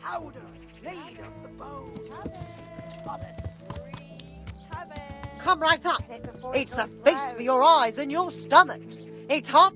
powder made of the bones of goddess. Come right up. It's a feast for your eyes and your stomachs. It's hot.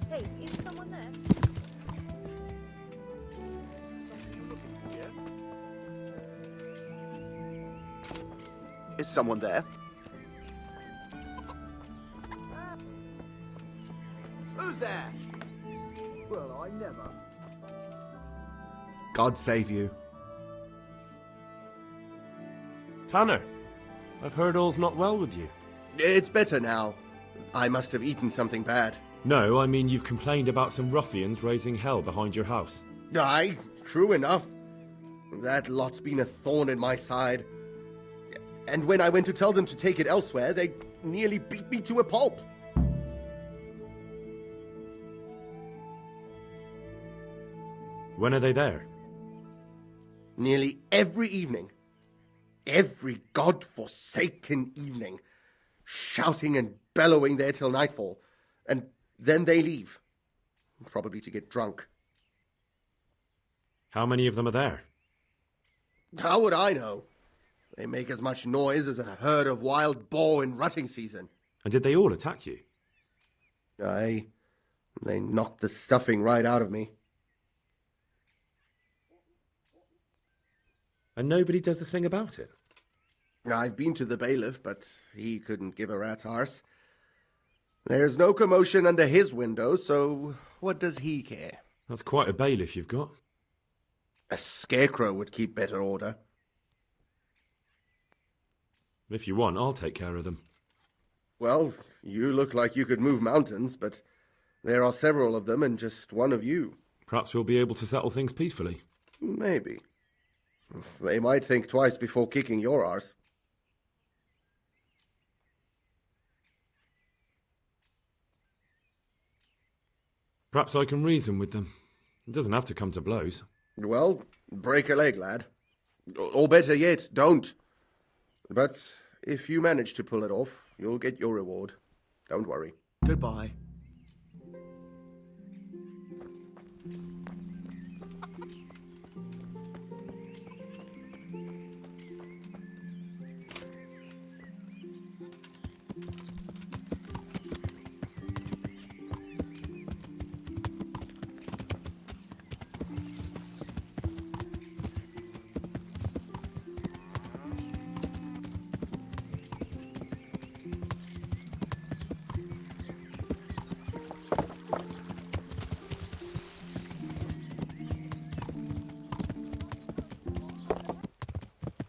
Hey, is someone there? Is someone there? Who's there? Well, I never. God save you. Tanner, I've heard all's not well with you. It's better now. I must have eaten something bad. No, I mean you've complained about some ruffians raising hell behind your house. Aye, true enough. That lot's been a thorn in my side. And when I went to tell them to take it elsewhere, they nearly beat me to a pulp. When are they there? Nearly every evening. Every god-forsaken evening. Shouting and bellowing there till nightfall. And then they leave. Probably to get drunk. How many of them are there? How would I know? They make as much noise as a herd of wild boar in rutting season. And did they all attack you? Aye. They knocked the stuffing right out of me. And nobody does a thing about it? I've been to the bailiff, but he couldn't give a rat's arse. There's no commotion under his window, so what does he care? That's quite a bailiff you've got. A scarecrow would keep better order. If you want, I'll take care of them. Well, you look like you could move mountains, but there are several of them and just one of you. Perhaps we'll be able to settle things peacefully. Maybe. They might think twice before kicking your arse. Perhaps I can reason with them. It doesn't have to come to blows. Well, break a leg, lad. Or better yet, don't. But if you manage to pull it off, you'll get your reward. Don't worry. Goodbye.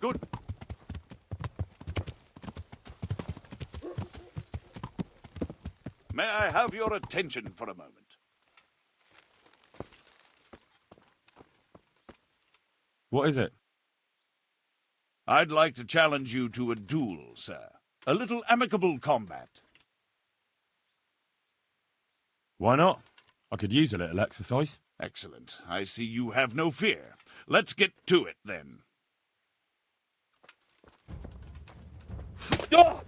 Good. May I have your attention for a moment? What is it? I'd like to challenge you to a duel, sir. A little amicable combat. Why not? I could use a little exercise. Excellent. I see you have no fear. Let's get to it, then. Ah!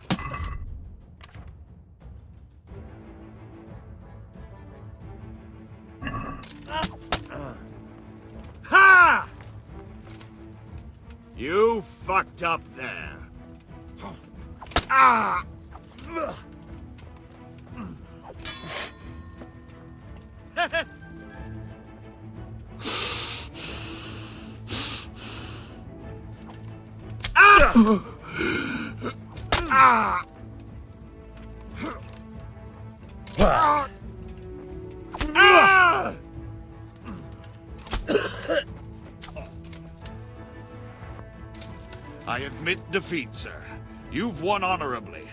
Ha! You fucked up there. Ah! Ah! I admit defeat, sir. You've won honorably.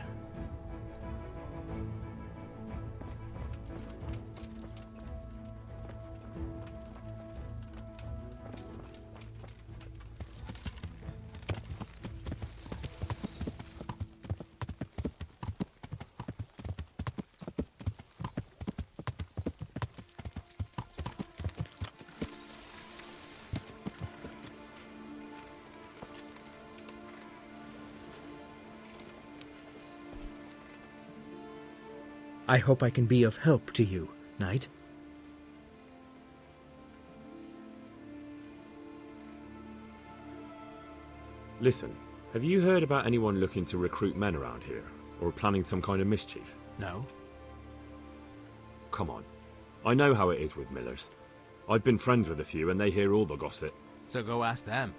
I hope I can be of help to you, Knight. Listen, have you heard about anyone looking to recruit men around here? Or planning some kind of mischief? No? Come on. I know how it is with Millers. I've been friends with a few and they hear all the gossip. So go ask them.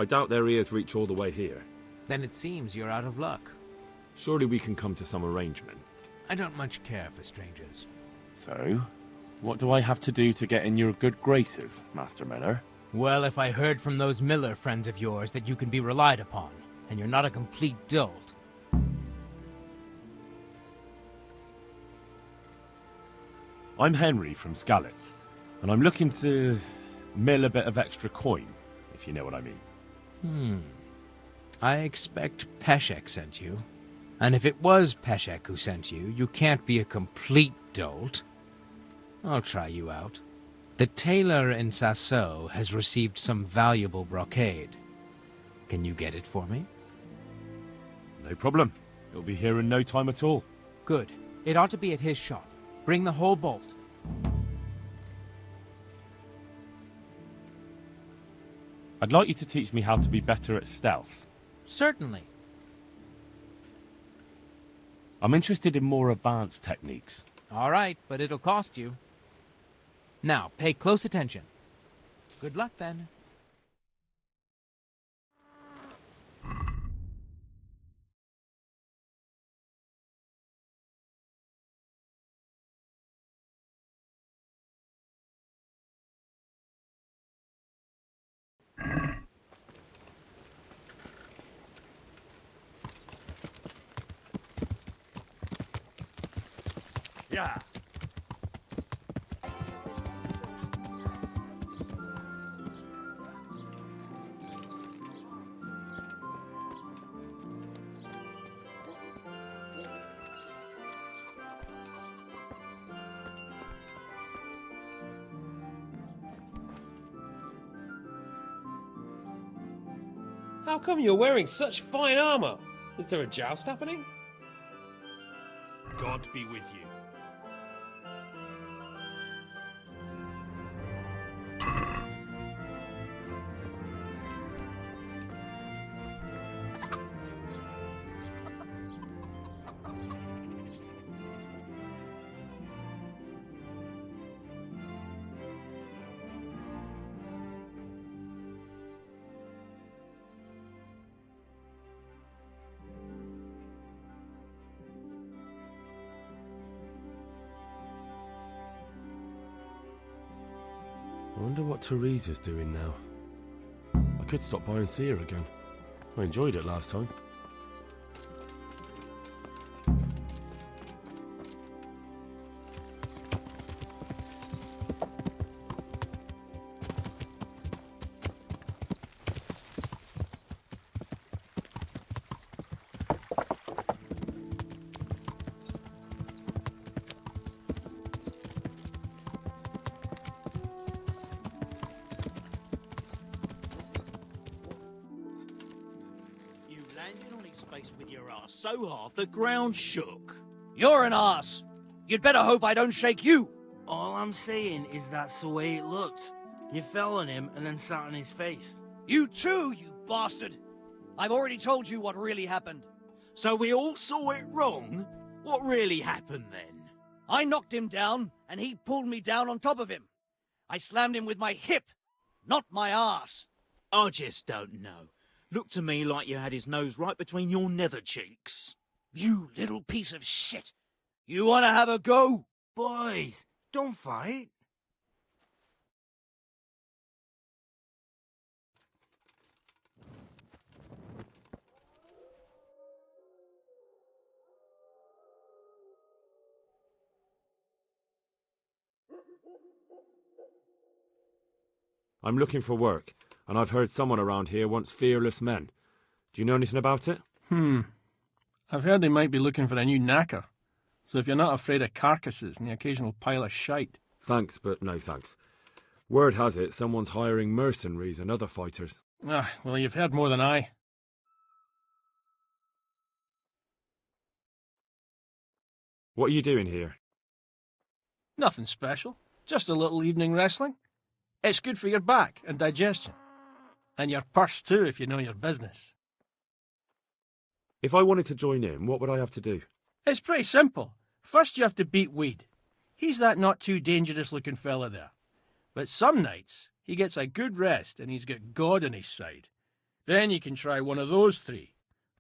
I doubt their ears reach all the way here. Then it seems you're out of luck. Surely we can come to some arrangement. I don't much care for strangers. So, what do I have to do to get in your good graces, Master Miller? Well, if I heard from those Miller friends of yours that you can be relied upon, and you're not a complete dolt. I'm Henry from Skalitz, and I'm looking to mill a bit of extra coin, if you know what I mean. I expect Peshek sent you. And if it was Peshek who sent you, you can't be a complete dolt. I'll try you out. The tailor in Sasso has received some valuable brocade. Can you get it for me? No problem. It'll be here in no time at all. Good. It ought to be at his shop. Bring the whole bolt. I'd like you to teach me how to be better at stealth. Certainly. I'm interested in more advanced techniques. All right, but it'll cost you. Now, pay close attention. Good luck, then. Yeah. How come you're wearing such fine armor? Is there a joust happening? God be with you. I wonder what Teresa's doing now. I could stop by and see her again. I enjoyed it last time. Landed on his face with your ass so hard the ground shook. You're an ass. You'd better hope I don't shake you. All I'm saying is that's the way it looked. You fell on him and then sat on his face. You too, you bastard. I've already told you what really happened. So we all saw it wrong? What really happened then? I knocked him down, and he pulled me down on top of him. I slammed him with my hip, not my ass. I just don't know. Looked to me like you had his nose right between your nether cheeks. You little piece of shit. You want to have a go? Boys, don't fight. I'm looking for work, and I've heard someone around here wants fearless men. Do you know anything about it? I've heard they might be looking for a new knacker. So if you're not afraid of carcasses and the occasional pile of shite. Thanks, but no thanks. Word has it someone's hiring mercenaries and other fighters. Ah, well, you've heard more than I. What are you doing here? Nothing special. Just a little evening wrestling. It's good for your back and digestion. And your purse too, if you know your business. If I wanted to join in, what would I have to do? It's pretty simple. First you have to beat Weed. He's that not too dangerous looking fella there. But some nights, he gets a good rest and he's got God on his side. Then you can try one of those three.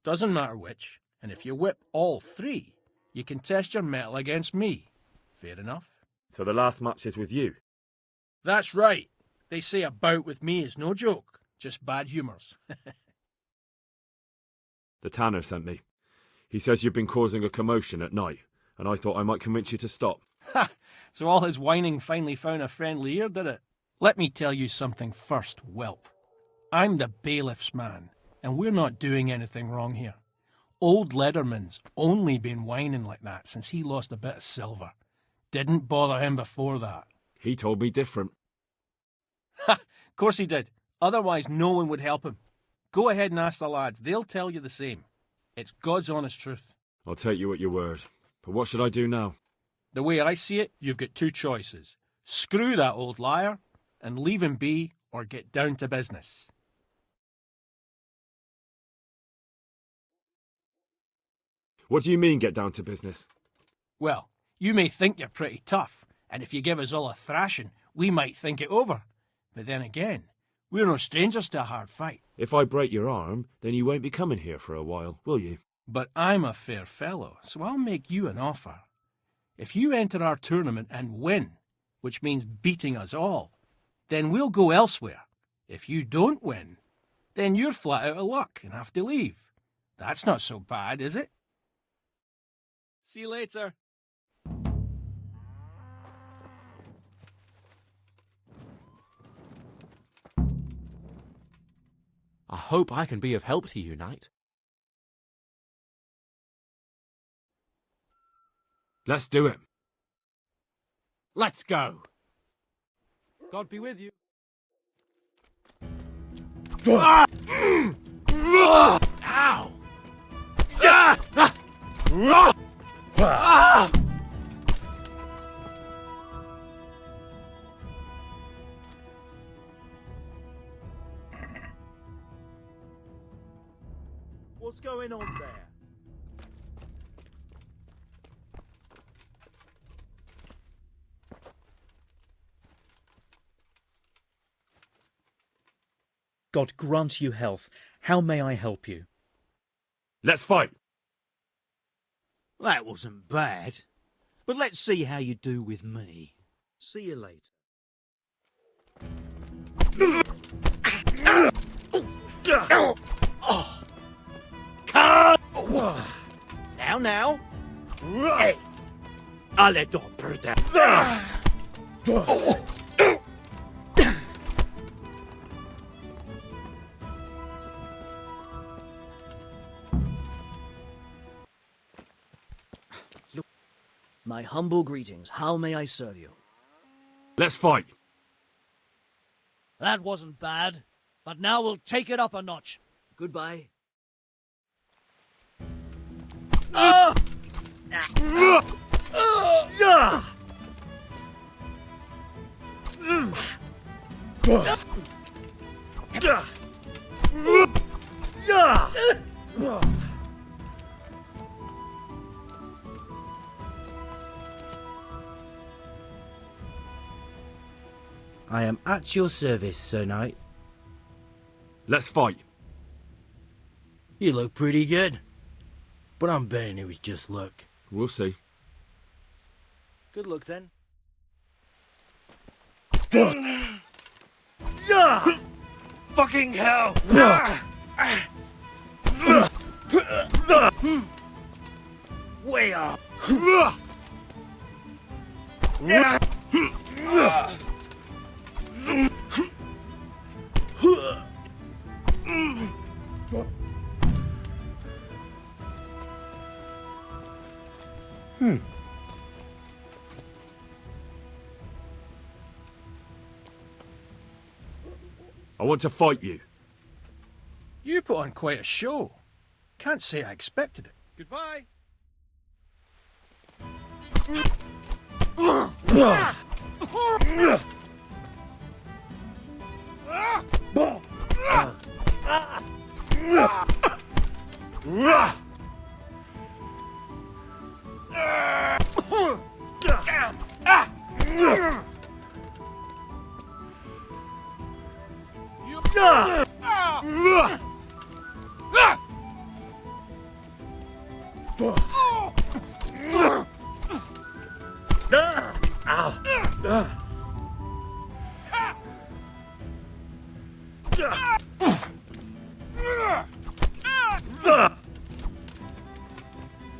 Doesn't matter which. And if you whip all three, you can test your mettle against me. Fair enough? So the last match is with you? That's right. They say a bout with me is no joke. Just bad humours. The tanner sent me. He says you've been causing a commotion at night, and I thought I might convince you to stop. Ha! So all his whining finally found a friendly ear, did it? Let me tell you something first, whelp. I'm the bailiff's man, and we're not doing anything wrong here. Old Lederman's only been whining like that since he lost a bit of silver. Didn't bother him before that. He told me different. Ha! Of course he did. Otherwise no one would help him. Go ahead and ask the lads. They'll tell you the same. It's God's honest truth. I'll take you at your word. But what should I do now? The way I see it, you've got two choices. Screw that old liar and leave him be, or get down to business. What do you mean, get down to business? Well, you may think you're pretty tough, and if you give us all a thrashing, we might think it over. But then again, we're no strangers to a hard fight. If I break your arm, then you won't be coming here for a while, will you? But I'm a fair fellow, so I'll make you an offer. If you enter our tournament and win, which means beating us all, then we'll go elsewhere. If you don't win, then you're flat out of luck and have to leave. That's not so bad, is it? See you later. I hope I can be of help to you, Knight. Let's do it. Let's go. God be with you. Ow! What's going on there? God grant you health. How may I help you? Let's fight. That wasn't bad. But let's see how you do with me. See you later. Now. Hey, allez donc, putain. My humble greetings. How may I serve you? Let's fight. That wasn't bad, but now we'll take it up a notch. Goodbye. I am at your service, Sir Knight. Let's fight. You look pretty good. But I'm betting it was just luck. We'll see. Good luck then. Fucking hell! Way up! I want to fight you. You put on quite a show. Can't say I expected it. Goodbye.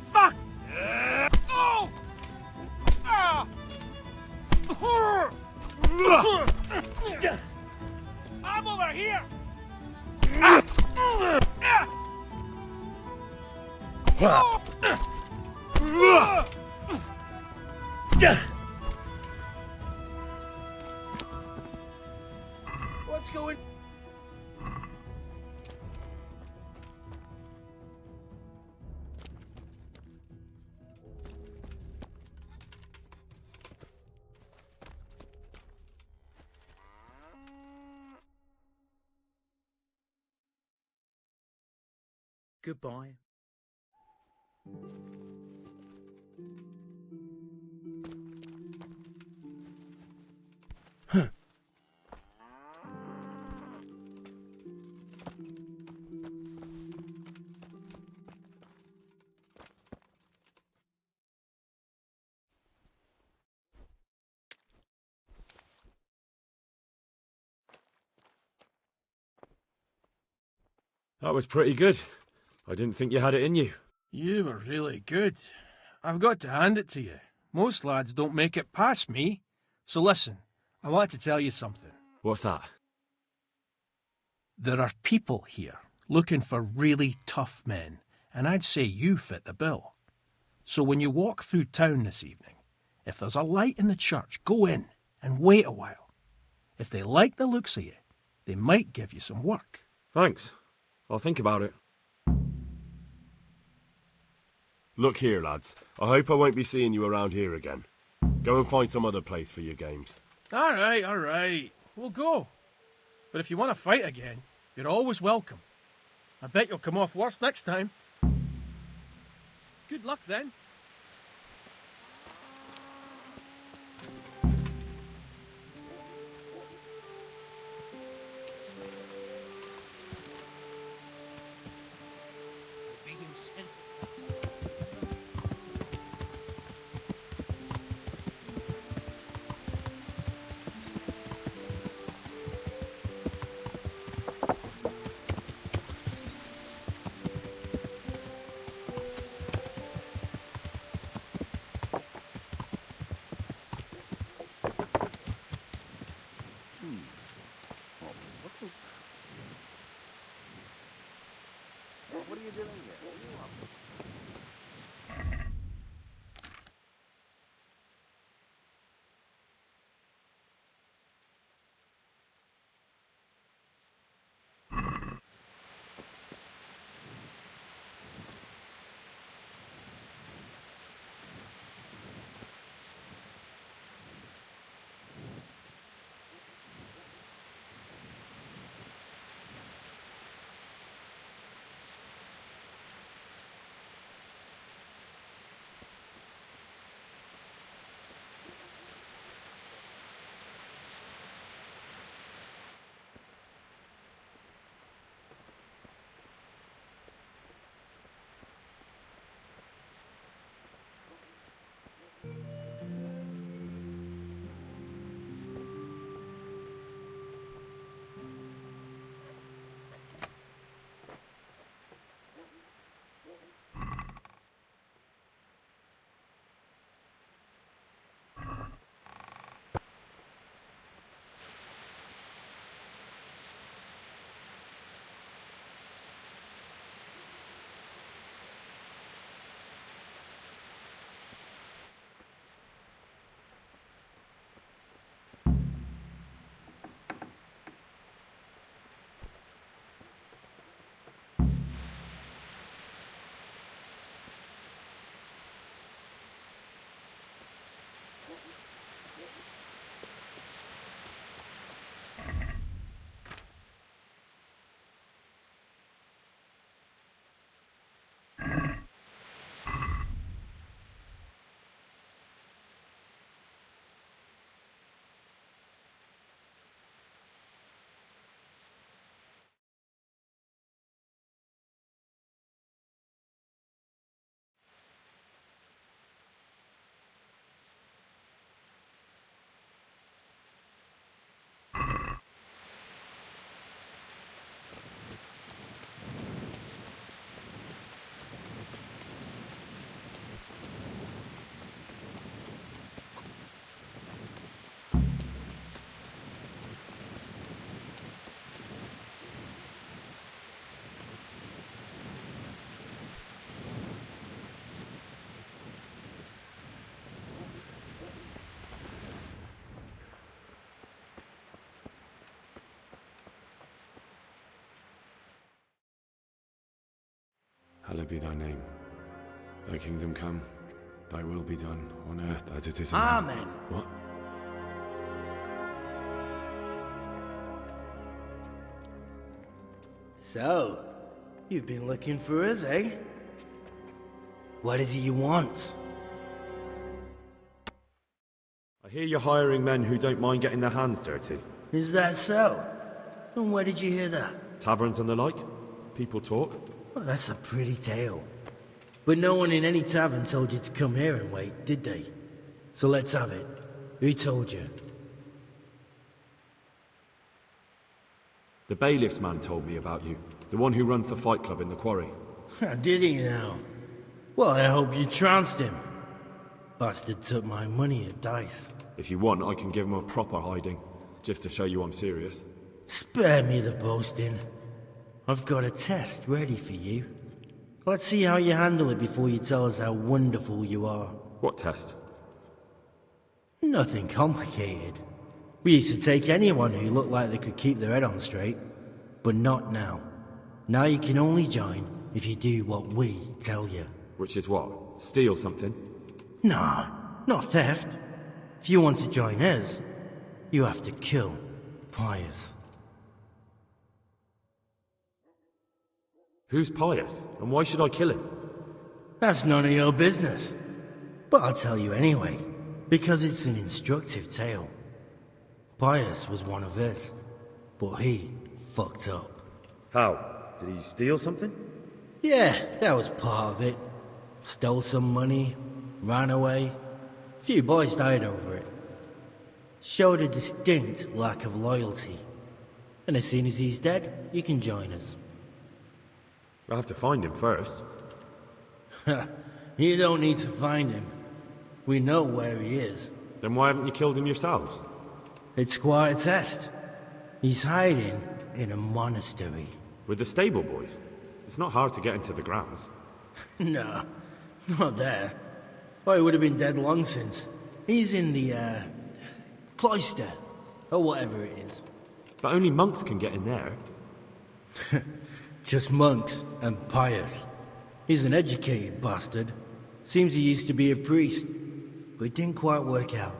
Fuck! I'm over here! What's going... Goodbye. That was pretty good. I didn't think you had it in you. You were really good. I've got to hand it to you. Most lads don't make it past me. So listen, I want to tell you something. What's that? There are people here looking for really tough men, and I'd say you fit the bill. So when you walk through town this evening, if there's a light in the church, go in and wait a while. If they like the looks of you, they might give you some work. Thanks. I'll think about it. Look here, lads. I hope I won't be seeing you around here again. Go and find some other place for your games. All right. We'll go. But if you want to fight again, you're always welcome. I bet you'll come off worse next time. Good luck then. Hallowed be thy name. Thy kingdom come, thy will be done, on earth as it is in Amen. heaven. What? So, you've been looking for us, eh? What is it you want? I hear you're hiring men who don't mind getting their hands dirty. Is that so? And where did you hear that? Taverns and the like? People talk. Well, that's a pretty tale. But no one in any tavern told you to come here and wait, did they? So let's have it. Who told you? The bailiff's man told me about you. The one who runs the fight club in the quarry. Did he now? Well, I hope you trounced him. Bastard took my money at dice. If you want, I can give him a proper hiding, just to show you I'm serious. Spare me the boasting. I've got a test ready for you. Let's see how you handle it before you tell us how wonderful you are. What test? Nothing complicated. We used to take anyone who looked like they could keep their head on straight. But not now. Now you can only join if you do what we tell you. Which is what? Steal something? Nah, not theft. If you want to join us, you have to kill Pius. Who's Pius, and why should I kill him? That's none of your business. But I'll tell you anyway, because it's an instructive tale. Pius was one of us, but he fucked up. How? Did he steal something? Yeah, that was part of it. Stole some money, ran away. A few boys died over it. Showed a distinct lack of loyalty. And as soon as he's dead, you can join us. I'll have to find him first. You don't need to find him. We know where he is. Then why haven't you killed him yourselves? It's quite a test. He's hiding in a monastery. With the stable boys? It's not hard to get into the grounds. No, not there. Well, he would have been dead long since. He's in the, cloister. Or whatever it is. But only monks can get in there. Just monks and Pius. He's an educated bastard. Seems he used to be a priest, but it didn't quite work out.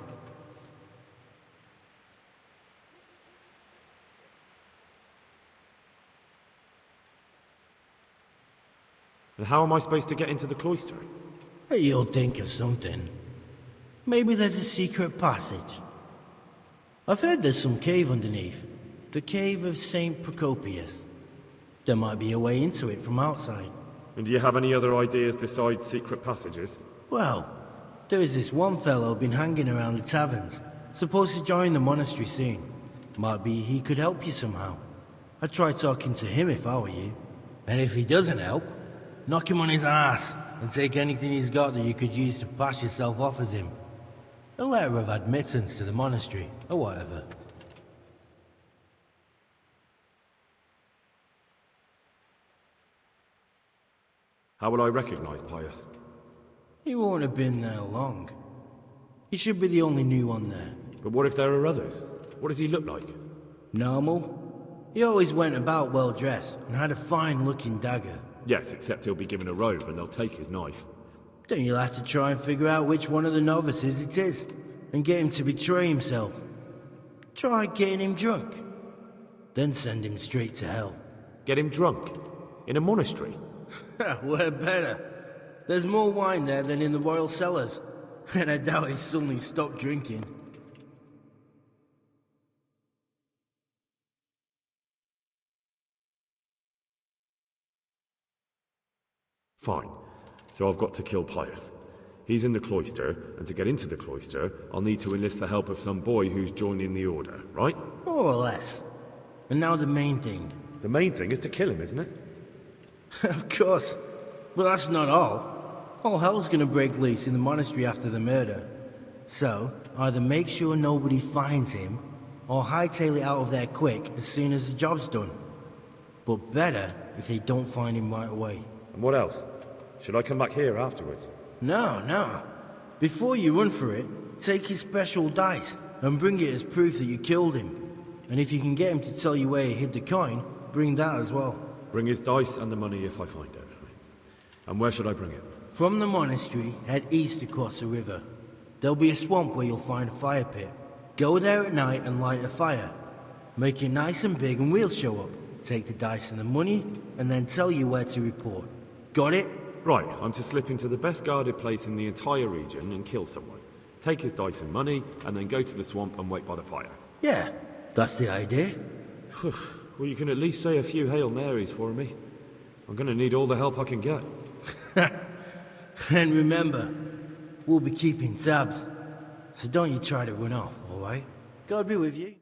And how am I supposed to get into the cloister? You'll think of something. Maybe there's a secret passage. I've heard there's some cave underneath. The cave of St. Procopius. There might be a way into it from outside. And do you have any other ideas besides secret passages? Well, there is this one fellow been hanging around the taverns. Supposed to join the monastery soon. Might be he could help you somehow. I'd try talking to him if I were you. And if he doesn't help, knock him on his ass and take anything he's got that you could use to pass yourself off as him. A letter of admittance to the monastery, or whatever. How will I recognize Pius? He won't have been there long. He should be the only new one there. But what if there are others? What does he look like? Normal. He always went about well dressed and had a fine-looking dagger. Yes, except he'll be given a robe and they'll take his knife. Then you'll have to try and figure out which one of the novices it is, and get him to betray himself. Try getting him drunk. Then send him straight to hell. Get him drunk? In a monastery? We're better. There's more wine there than in the royal cellars, and I doubt he suddenly stopped drinking. Fine. So I've got to kill Pius. He's in the cloister, and to get into the cloister, I'll need to enlist the help of some boy who's joining the order, right? More or less. And now the main thing. The main thing is to kill him, isn't it? Of course. But that's not all. All hell's gonna break loose in the monastery after the murder. So, either make sure nobody finds him, or hightail it out of there quick as soon as the job's done. But better if they don't find him right away. And what else? Should I come back here afterwards? No. Before you run for it, take his special dice and bring it as proof that you killed him. And if you can get him to tell you where he hid the coin, bring that as well. Bring his dice and the money if I find it. And where should I bring it? From the monastery, head east across the river. There'll be a swamp where you'll find a fire pit. Go there at night and light a fire. Make it nice and big and we'll show up. Take the dice and the money, and then tell you where to report. Got it? Right, I'm to slip into the best guarded place in the entire region and kill someone. Take his dice and money, and then go to the swamp and wait by the fire. Yeah, that's the idea. Well, you can at least say a few Hail Marys for me. I'm gonna need all the help I can get. And remember, we'll be keeping tabs. So don't you try to run off, alright? God be with you.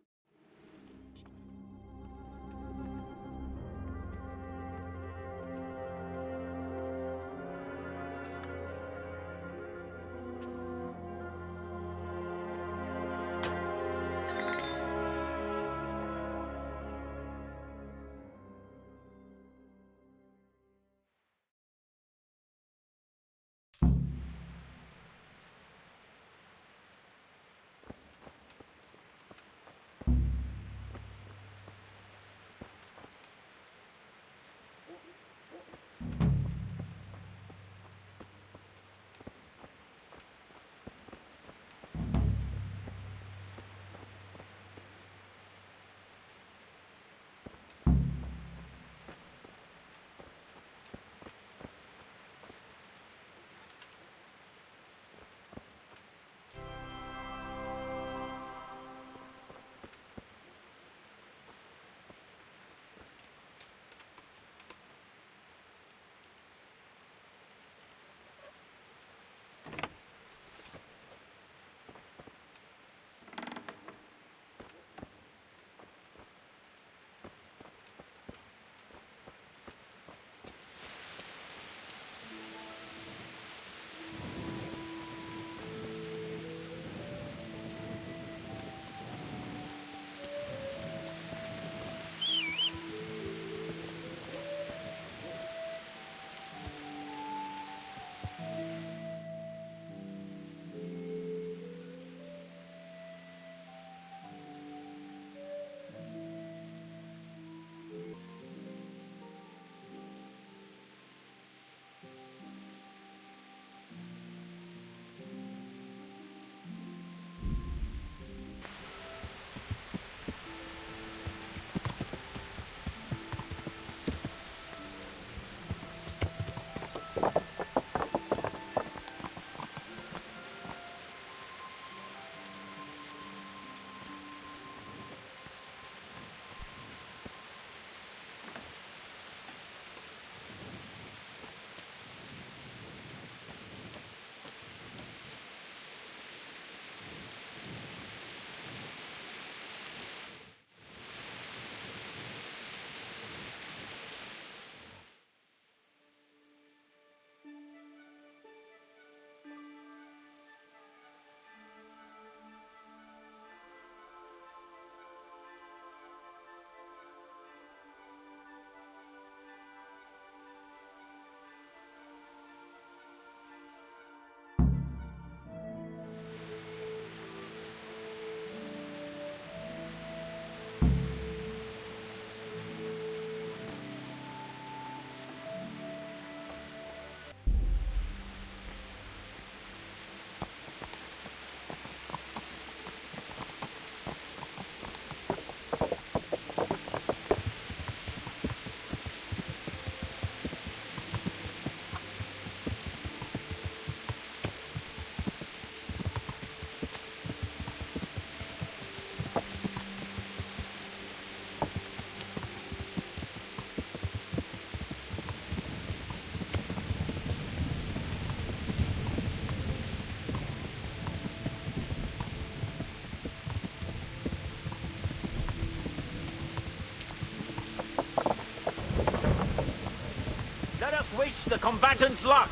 Wish the combatants luck.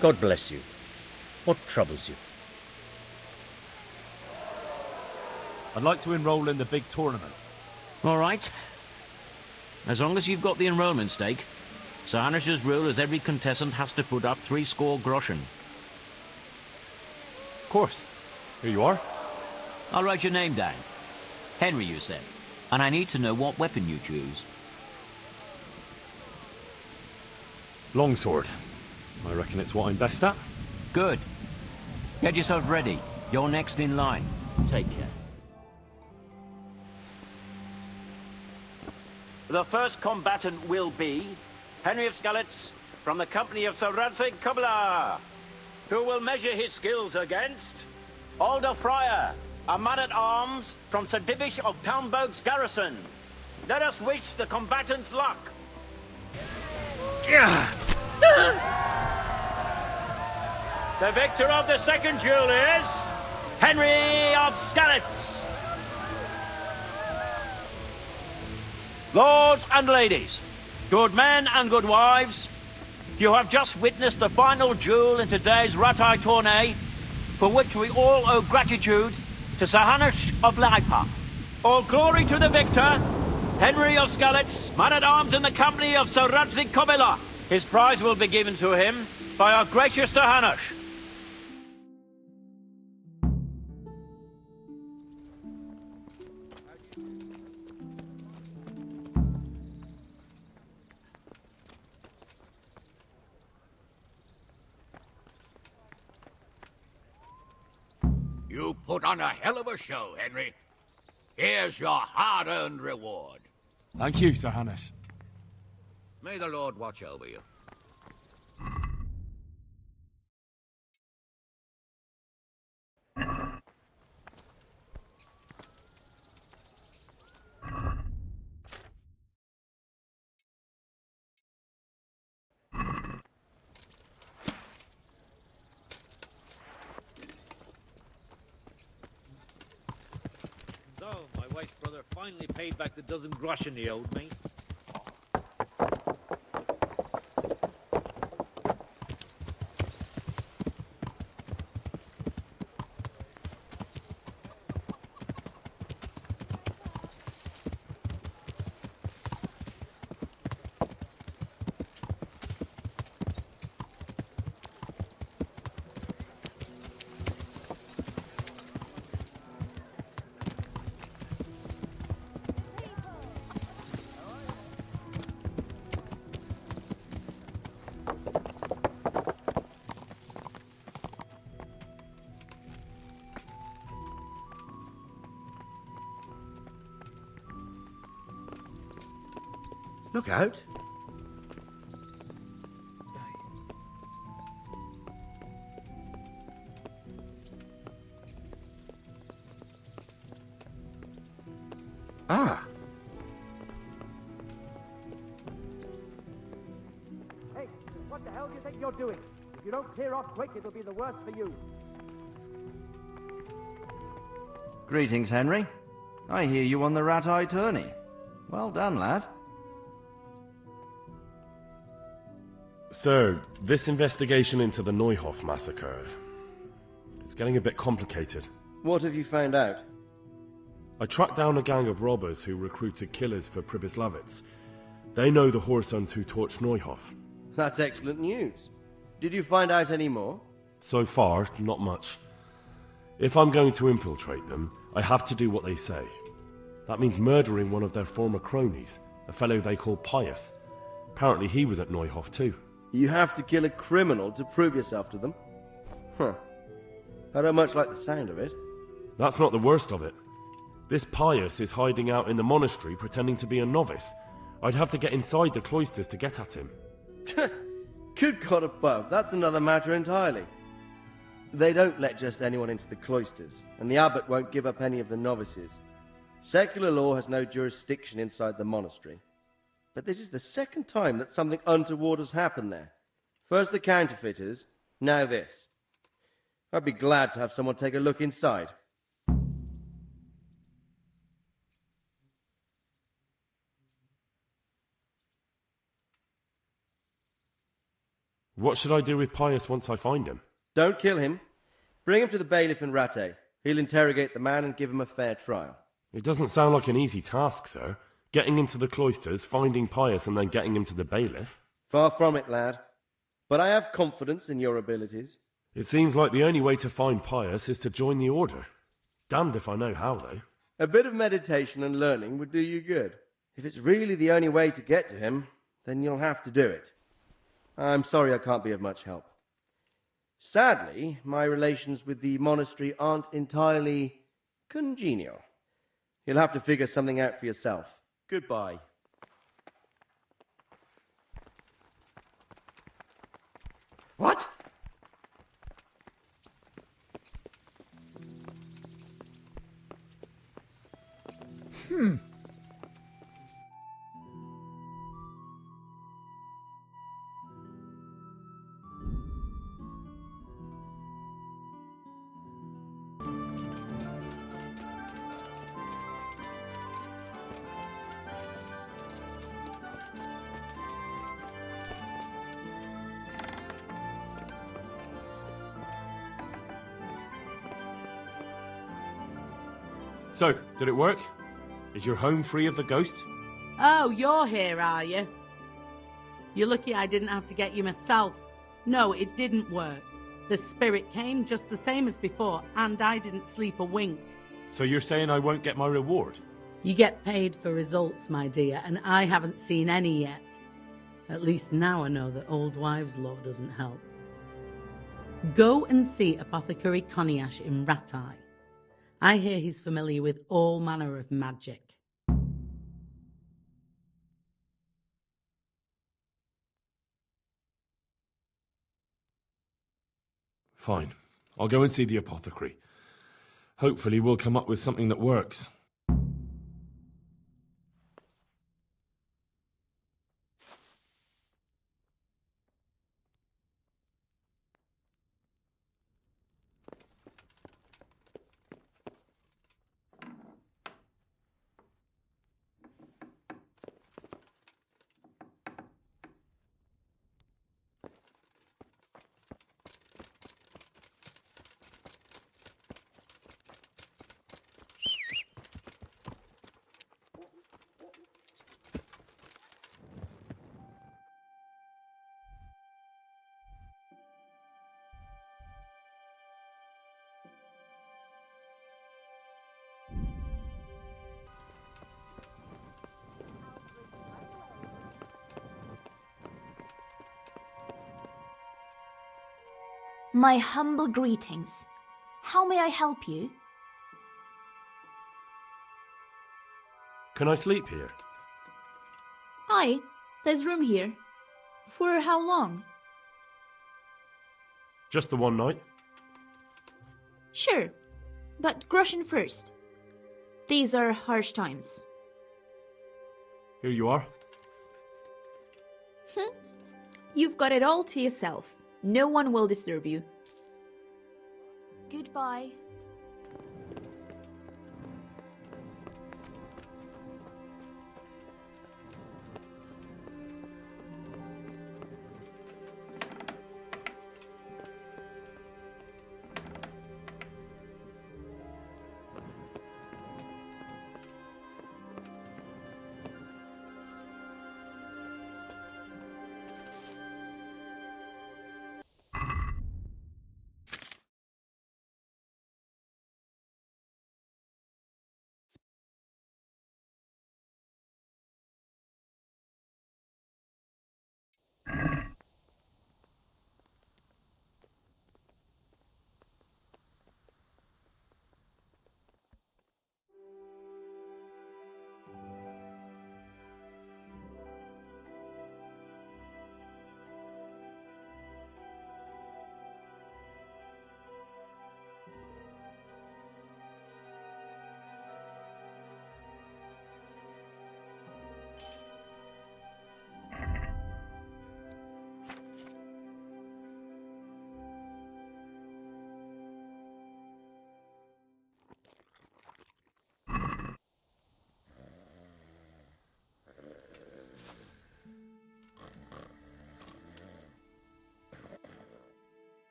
God bless you. What troubles you? I'd like to enroll in the big tournament. All right. As long as you've got the enrollment stake. Sir Hanish's rule is every contestant has to put up 60 groschen. Of course. Here you are. I'll write your name down. Henry, you said. And I need to know what weapon you choose. Longsword. I reckon it's what I'm best at. Good. Get yourself ready. You're next in line. Take care. The first combatant will be Henry of Skalitz from the company of Sir Radzig Kobyla, who will measure his skills against Alder Fryer, a man-at-arms from Sir Divish of Townboat's garrison. Let us wish the combatants luck. The victor of the second duel is Henry of Skalitz. Lords and ladies, good men and good wives, you have just witnessed the final duel in today's Ratai tourney, for which we all owe gratitude to Sir Hanush of Laipa. All glory to the victor, Henry of Skalitz, man-at-arms in the company of Sir Radzig Kobyla. His prize will be given to him by our gracious Sir Hanush. You put on a hell of a show, Henry. Here's your hard-earned reward. Thank you, Sir Hanush. May the Lord watch over you. So, my wife's brother finally paid back the dozen groschen he owed me. Look out. Ah. Hey, what the hell do you think you're doing? If you don't clear off quick, it'll be the worse for you. Greetings, Henry. I hear you won the Rat-Eye tourney. Well done, lad. Sir, this investigation into the Neuhof massacre... it's getting a bit complicated. What have you found out? I tracked down a gang of robbers who recruited killers for Pribyslavitz. They know the Horsons who torched Neuhof. That's excellent news. Did you find out any more? So far, not much. If I'm going to infiltrate them, I have to do what they say. That means murdering one of their former cronies, a fellow they call Pius. Apparently he was at Neuhof too. You have to kill a criminal to prove yourself to them? Huh. I don't much like the sound of it. That's not the worst of it. This Pius is hiding out in the monastery pretending to be a novice. I'd have to get inside the cloisters to get at him. Good God above, that's another matter entirely. They don't let just anyone into the cloisters, and the abbot won't give up any of the novices. Secular law has no jurisdiction inside the monastery. But this is the second time that something untoward has happened there. First the counterfeiters, now this. I'd be glad to have someone take a look inside. What should I do with Pius once I find him? Don't kill him. Bring him to the bailiff in Rattay. He'll interrogate the man and give him a fair trial. It doesn't sound like an easy task, sir. Getting into the cloisters, finding Pius, and then getting him to the bailiff. Far from it, lad. But I have confidence in your abilities. It seems like the only way to find Pius is to join the order. Damned if I know how, though. A bit of meditation and learning would do you good. If it's really the only way to get to him, then you'll have to do it. I'm sorry I can't be of much help. Sadly, my relations with the monastery aren't entirely congenial. You'll have to figure something out for yourself. Goodbye. What? So, did it work? Is your home free of the ghost? Oh, you're here, are you? You're lucky I didn't have to get you myself. No, it didn't work. The spirit came just the same as before, and I didn't sleep a wink. So you're saying I won't get my reward? You get paid for results, my dear, and I haven't seen any yet. At least now I know that old wives' law doesn't help. Go and see Apothecary Coniash in Ratai. I hear he's familiar with all manner of magic. Fine. I'll go and see the apothecary. Hopefully we'll come up with something that works. My humble greetings. How may I help you? Can I sleep here? Aye, there's room here. For how long? Just the one night? Sure, but groschen first. These are harsh times. Here you are. You've got it all to yourself. No one will disturb you. Goodbye.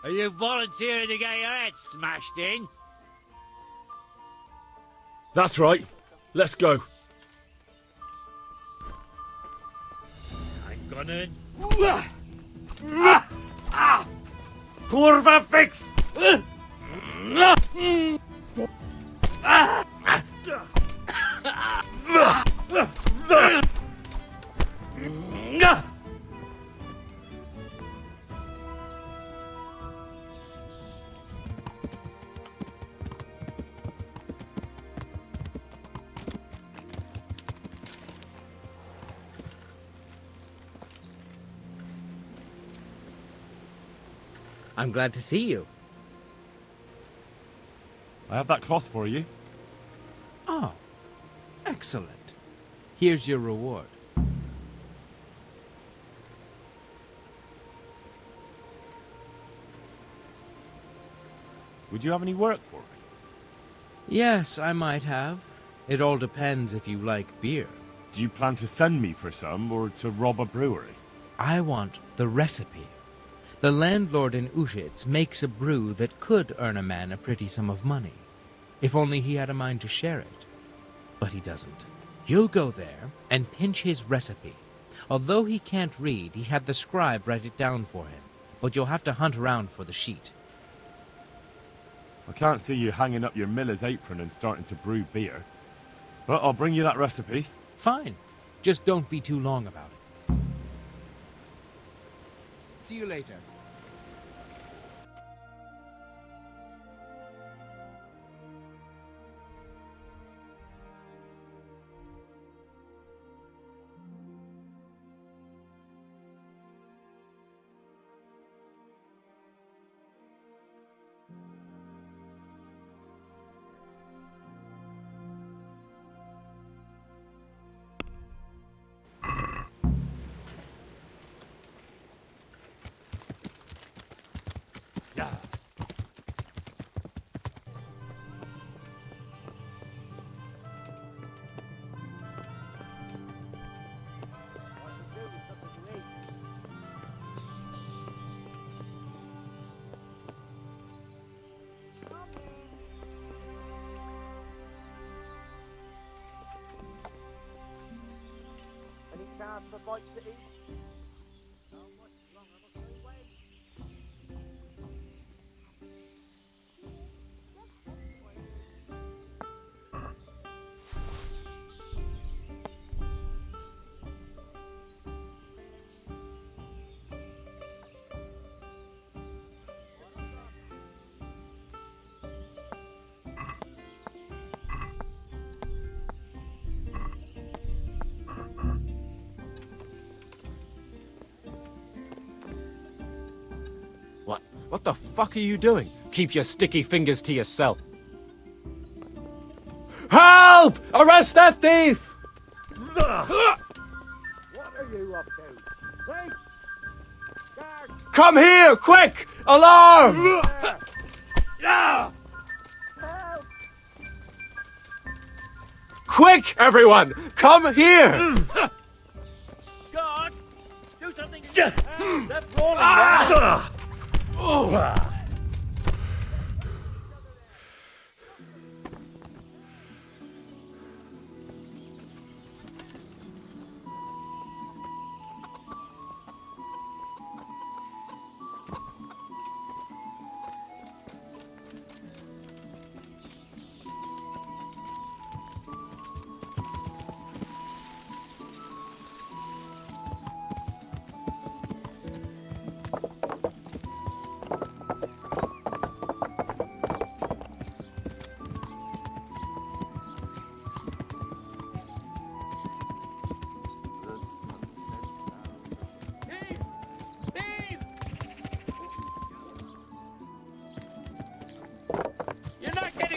Are you volunteering to get your head smashed in? That's right. Let's go. I'm gonna... Kurva fix! I'm glad to see you. I have that cloth for you. Oh, excellent. Here's your reward. Would you have any work for me? Yes, I might have. It all depends if you like beer. Do you plan to send me for some, or to rob a brewery? I want the recipe. The landlord in Ushitz makes a brew that could earn a man a pretty sum of money, if only he had a mind to share it. But he doesn't. You'll go there and pinch his recipe. Although he can't read, he had the scribe write it down for him, but you'll have to hunt around for the sheet. I can't see you hanging up your miller's apron and starting to brew beer. But I'll bring you that recipe. Fine. Just don't be too long about it. See you later. Chance for bites to eat? What the fuck are you doing? Keep your sticky fingers to yourself. Help! Arrest that thief! What are you up to? Wait! Guard! Come here, quick! Alarm! Help! Quick, everyone! Come here! God! Do something! They're brawling now! Oh.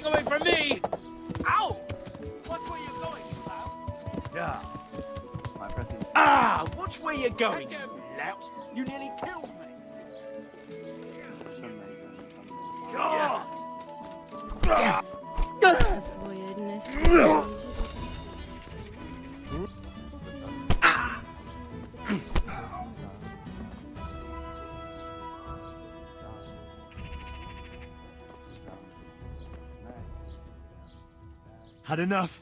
Away from me! Ow! Watch where you're going, you lout. Yeah. Ah! Watch where you're going, you lout. You nearly killed me. God! That's weirdness. Had enough?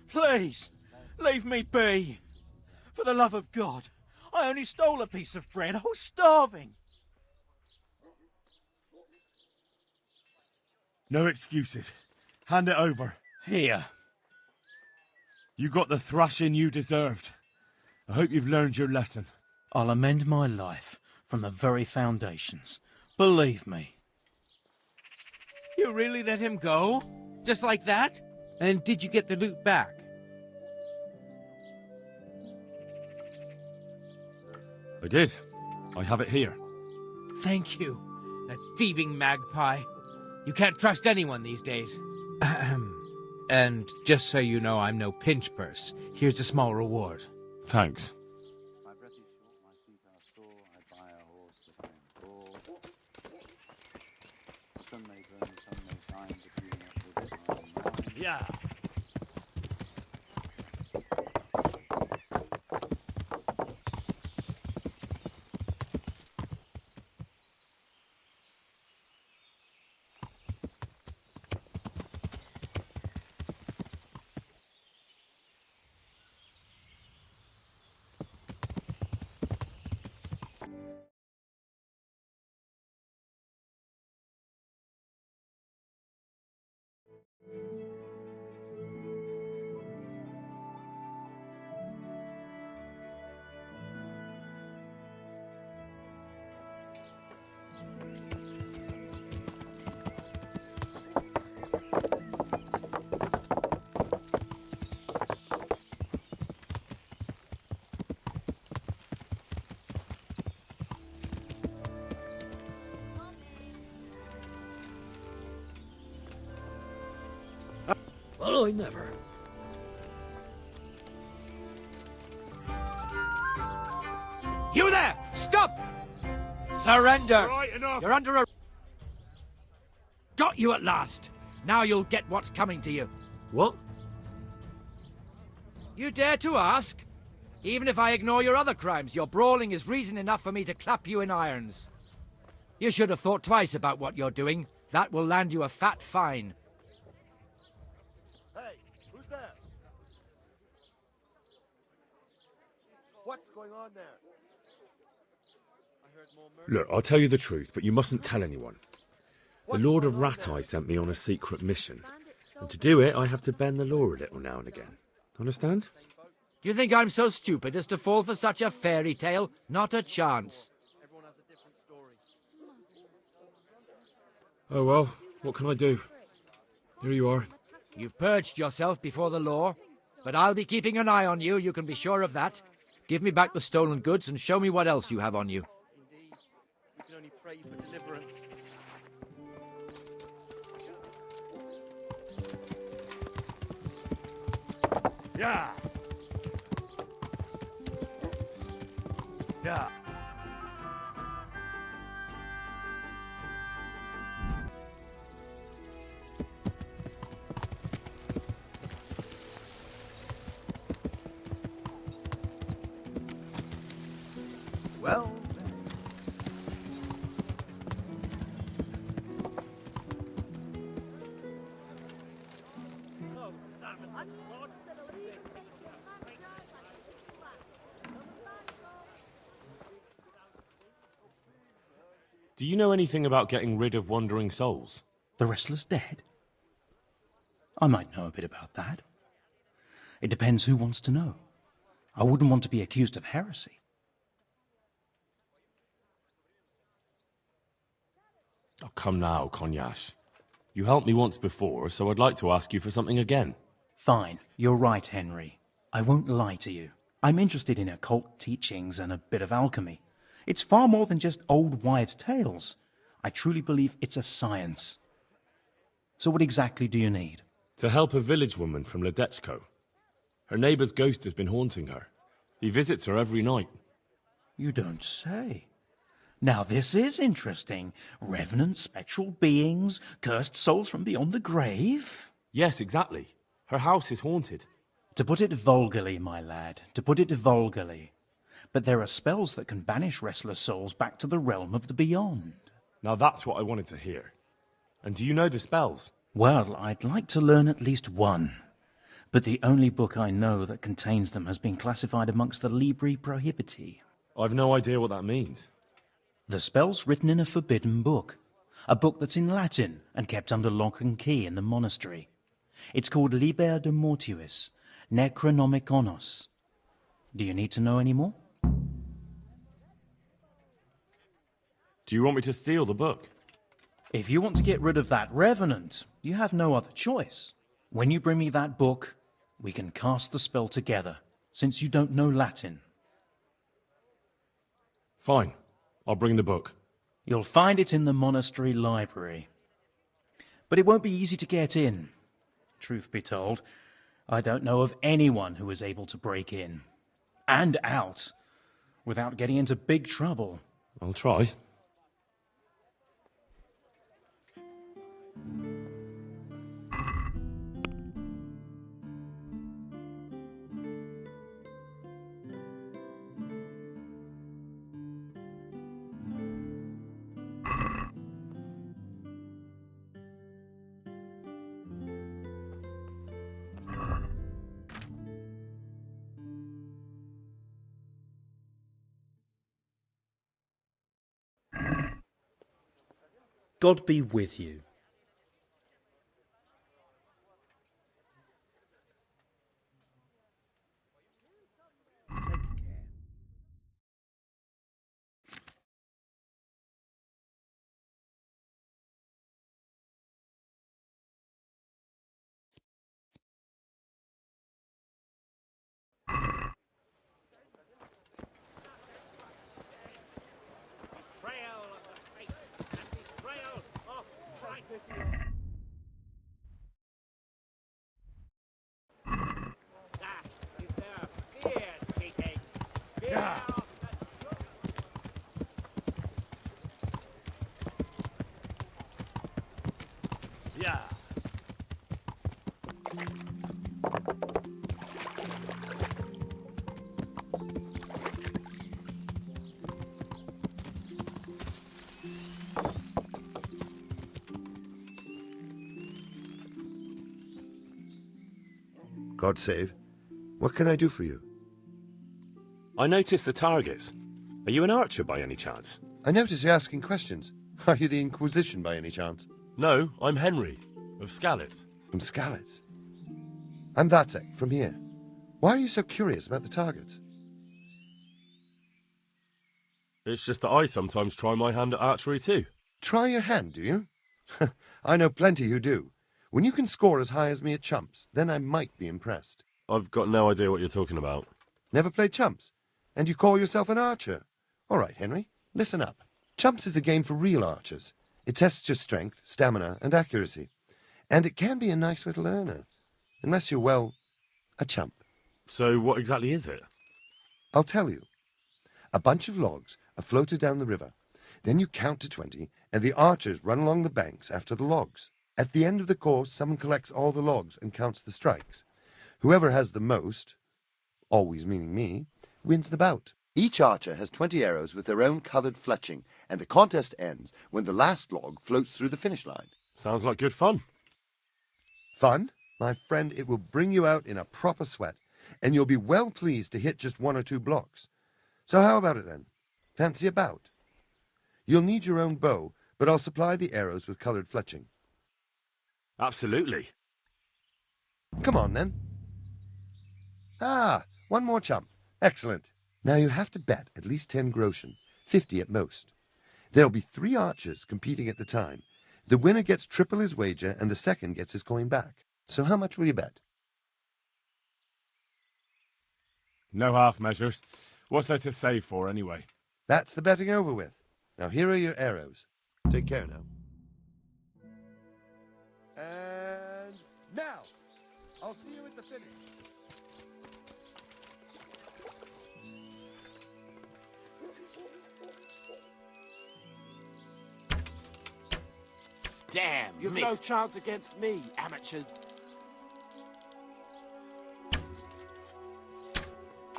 Please, leave me be. For the love of God, I only stole a piece of bread. I was starving. No excuses. Hand it over. Here. You got the thrashing you deserved. I hope you've learned your lesson. I'll amend my life from the very foundations. Believe me. You really let him go? Just like that? And did you get the loot back? I did. I have it here. Thank you. That thieving magpie. You can't trust anyone these days. And just so you know, I'm no pinch purse. Here's a small reward. Thanks. My breath is short, my feet are sore, I buy a horse that I am bored. The sun may burn, the sun may shine, but you not with my mind. Yeah. Well, I never. You there! Stop! Surrender! Right, enough! You're under a... Got you at last! Now you'll get what's coming to you. What? You dare to ask? Even if I ignore your other crimes, your brawling is reason enough for me to clap you in irons. You should have thought twice about what you're doing. That will land you a fat fine. Hey, who's there? What's going on there? I heard more murder. Look, I'll tell you the truth, but you mustn't tell anyone. The Lord of Rat-Eye sent me on a secret mission. And to do it, I have to bend the law a little now and again. Understand? Do you think I'm so stupid as to fall for such a fairy tale? Not a chance. Everyone has a different story. Oh well, what can I do? Here you are. You've purged yourself before the law, but I'll be keeping an eye on you, you can be sure of that. Give me back the stolen goods and show me what else you have on you. Indeed, we can only pray for deliverance. Yeah. Yeah. Well, Do you know anything about getting rid of wandering souls? The wrestler's dead? I might know a bit about that. It depends who wants to know. I wouldn't want to be accused of heresy. Oh, come now, Konyash. You helped me once before, so I'd like to ask you for something again. Fine, you're right, Henry. I won't lie to you. I'm interested in occult teachings and a bit of alchemy. It's far more than just old wives' tales. I truly believe it's a science. So what exactly do you need? To help a village woman from Ledechko. Her neighbour's ghost has been haunting her. He visits her every night. You don't say. Now this is interesting. Revenants, spectral beings, cursed souls from beyond the grave. Yes, exactly. Her house is haunted. To put it vulgarly, my lad, to put it vulgarly. But there are spells that can banish restless souls back to the realm of the beyond. Now that's what I wanted to hear. And do you know the spells? Well, I'd like to learn at least one. But the only book I know that contains them has been classified amongst the Libri Prohibiti. I've no idea what that means. The spell's written in a forbidden book. A book that's in Latin and kept under lock and key in the monastery. It's called Liber de Mortuis, Necronomiconos. Do you need to know any more? Do you want me to steal the book? If you want to get rid of that revenant, you have no other choice. When you bring me that book, we can cast the spell together, since you don't know Latin. Fine. I'll bring the book. You'll find it in the monastery library. But it won't be easy to get in. Truth be told, I don't know of anyone who is able to break in and out without getting into big trouble. I'll try. God be with you. Yeah. God save. What can I do for you? I noticed the targets. Are you an archer by any chance? I notice you're asking questions. Are you the Inquisition by any chance? No, I'm Henry, of Skalitz. From Skalitz? I'm Vatek, from here. Why are you so curious about the targets? It's just that I sometimes try my hand at archery too. Try your hand, do you? I know plenty who do. When you can score as high as me at chumps, then I might be impressed. I've got no idea what you're talking about. Never played chumps? And you call yourself an archer? All right, Henry, listen up. Chumps is a game for real archers. It tests your strength, stamina, and accuracy. And it can be a nice little earner. Unless you're, well, a chump. So what exactly is it? I'll tell you. A bunch of logs are floated down the river. Then you count to 20, and the archers run along the banks after the logs. At the end of the course, someone collects all the logs and counts the strikes. Whoever has the most, always meaning me, wins the bout. Each archer has 20 arrows with their own coloured fletching, and the contest ends when the last log floats through the finish line. Sounds like good fun. Fun? My friend, it will bring you out in a proper sweat, and you'll be well pleased to hit just 1 or 2 blocks. So how about it then? Fancy a bout? You'll need your own bow, but I'll supply the arrows with coloured fletching. Absolutely. Come on, then. Ah, one more chump. Excellent. Now you have to bet at least 10 groschen, 50 at most. There'll be 3 archers competing at the time. The winner gets triple his wager, and the second gets his coin back. So how much will you bet? No half measures. What's there to save for, anyway? That's the betting over with. Now here are your arrows. Take care now. And now, I'll see you at the finish. Damn, you've no chance against me, amateurs.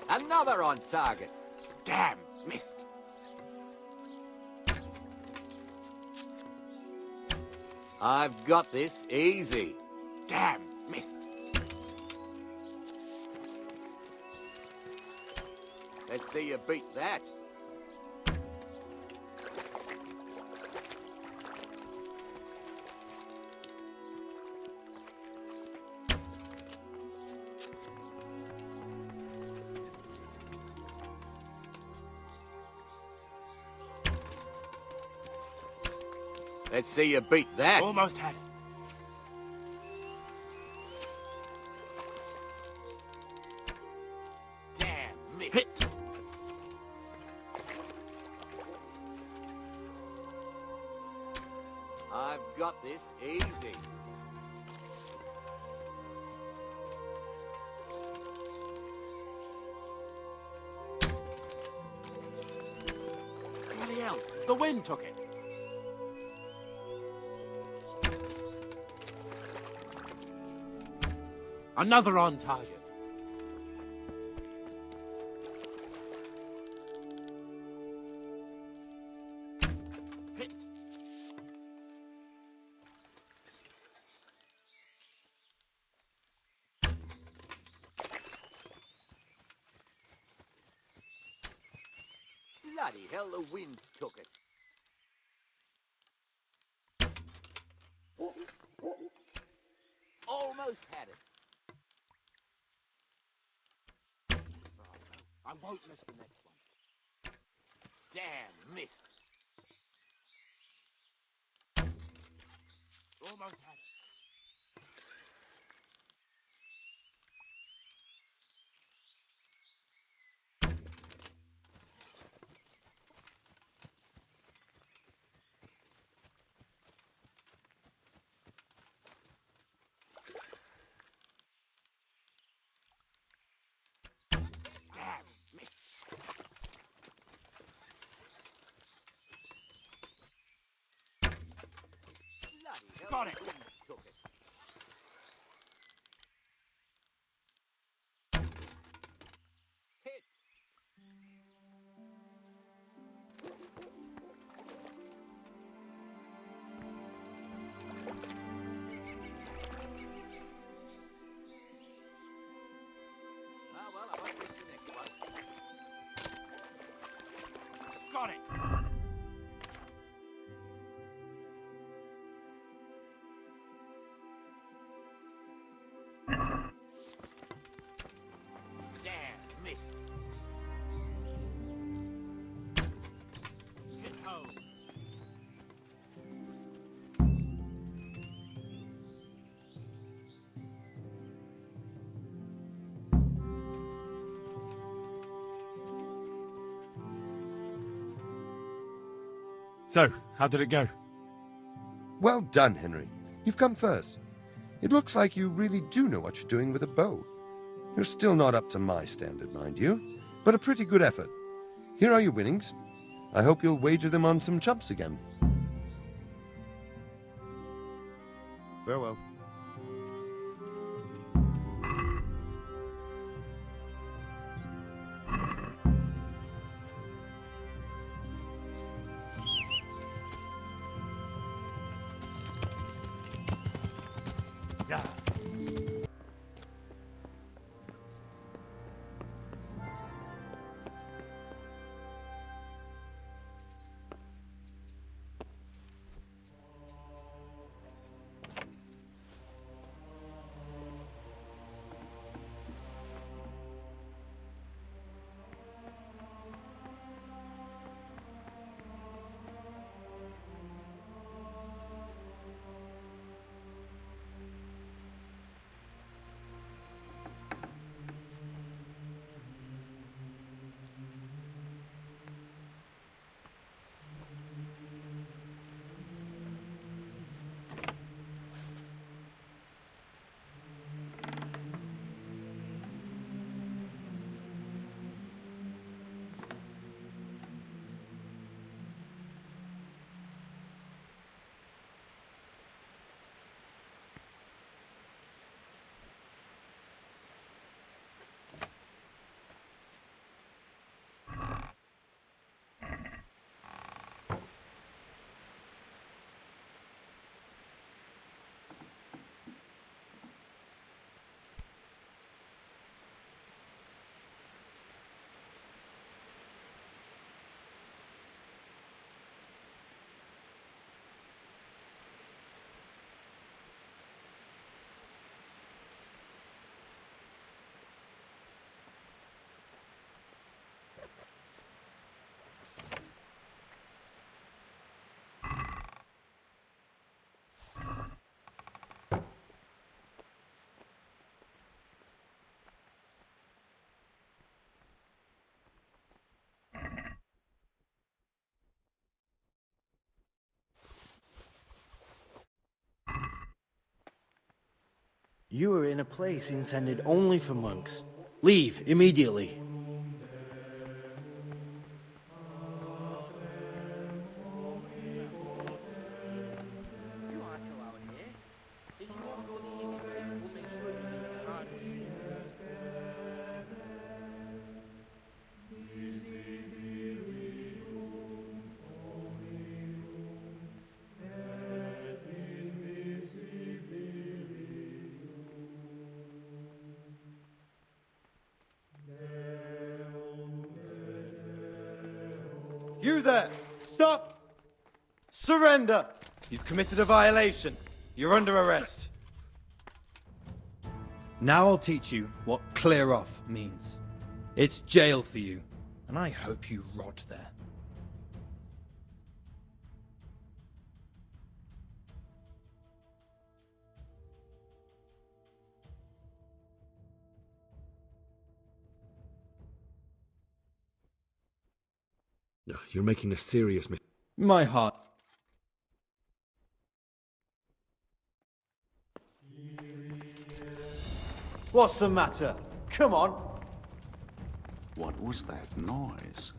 Another on target. Damn, missed. I've got this easy. Damn, missed. Let's see you beat that. Let's see you beat that. Almost had it. Damn, missed. Hit. I've got this easy. Bloody hell, the wind took it. Another on target. Hit. Bloody hell, the wind took it. Almost had it. I won't miss the next one. Damn, missed. Almost had it. Damn, missed. Bloody hell, Got it. the wind took it. Hit. Ah, well, I won't miss the next one. Got it. Damn, missed. Hit home. So, how did it go? Well done, Henry. You've come first. It looks like you really do know what you're doing with a bow. You're still not up to my standard, mind you, but a pretty good effort. Here are your winnings. I hope you'll wager them on some chumps again. Farewell. Yeah. You are in a place intended only for monks. Leave immediately. You aren't allowed here. If you want to go the easy way, we'll make sure you do it the hard way. You there! Stop! Surrender! You've committed a violation. You're under arrest. Now I'll teach you what clear off means. It's jail for you, and I hope you rot there. You're making a serious mistake. My heart. What's the matter? Come on. What was that noise?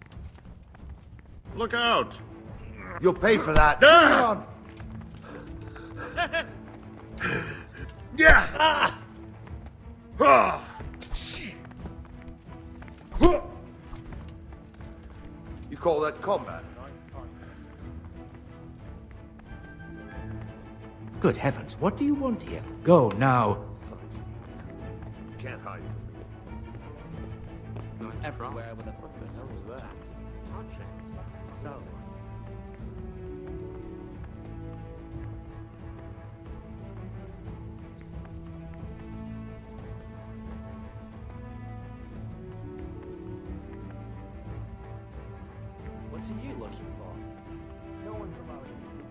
Look out! You'll pay for that. Ah! Come on. Yeah! Ah! Ah! You call that combat? Good heavens, what do you want here? Go now. You can't hide from me. Everywhere with a purpose. What the hell was that? Touching. Salve. What are you looking for? No one's allowed in here.